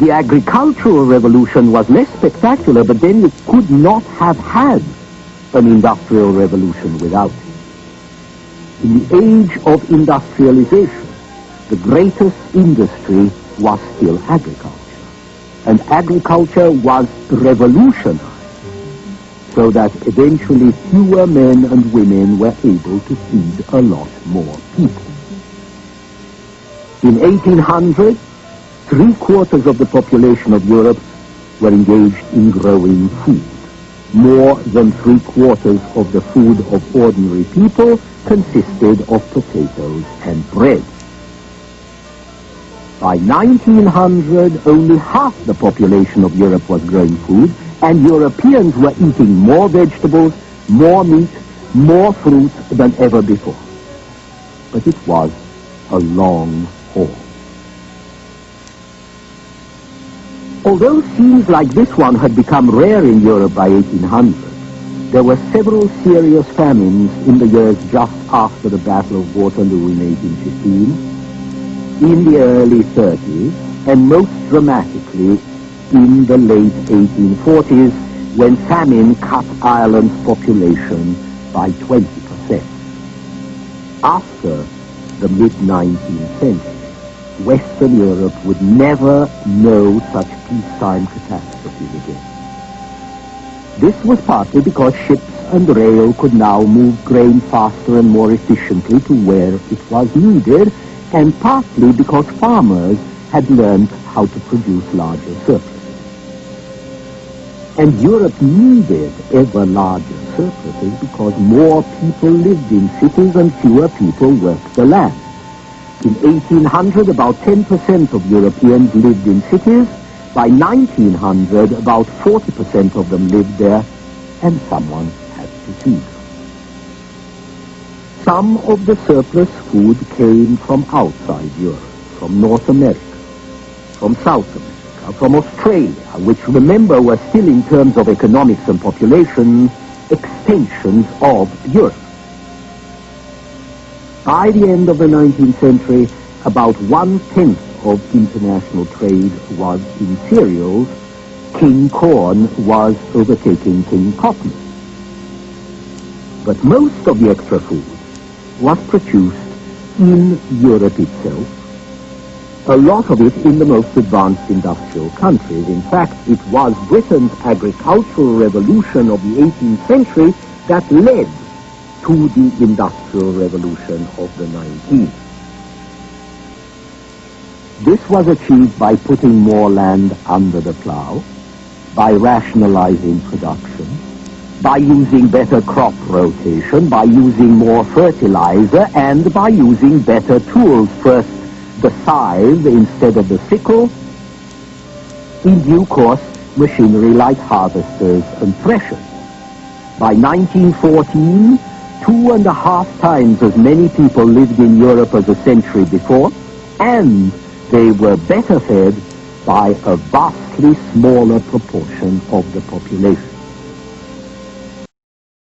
The agricultural revolution was less spectacular, but then you could not have had an industrial revolution without it. In the age of industrialization, the greatest industry was still agriculture. And agriculture was revolutionized so that eventually fewer men and women were able to feed a lot more people. In 1800, 3/4 of the population of Europe were engaged in growing food. More than 3/4 of the food of ordinary people consisted of potatoes and bread. By 1900, only half the population of Europe was growing food, and Europeans were eating more vegetables, more meat, more fruit than ever before. But it was a long haul. Although scenes like this one had become rare in Europe by 1800, there were several serious famines in the years just after the Battle of Waterloo in 1815, in the early 30s, and most dramatically in the late 1840s, when famine cut Ireland's population by 20%. After the mid-19th century, Western Europe would never know such peacetime catastrophes again. This was partly because ships and rail could now move grain faster and more efficiently to where it was needed, and partly because farmers had learned how to produce larger surpluses. And Europe needed ever larger surpluses because more people lived in cities and fewer people worked the land. In 1800, about 10% of Europeans lived in cities. By 1900, about 40% of them lived there, and someone had to feed them. Some of the surplus food came from outside Europe, from North America, from South America, from Australia, which, remember, were still, in terms of economics and population, extensions of Europe. By the end of the 19th century, about 1/10 of international trade was in cereals. King corn was overtaking King cotton. But most of the extra food was produced in Europe itself, a lot of it in the most advanced industrial countries. In fact, it was Britain's agricultural revolution of the 18th century that led to the industrial revolution of the 19th. This was achieved by putting more land under the plow, by rationalizing production, by using better crop rotation, by using more fertilizer, and by using better tools. First, the scythe instead of the sickle. In due course, machinery like harvesters and threshers. By 1914, 2.5 times as many people lived in Europe as a century before, and they were better fed by a vastly smaller proportion of the population.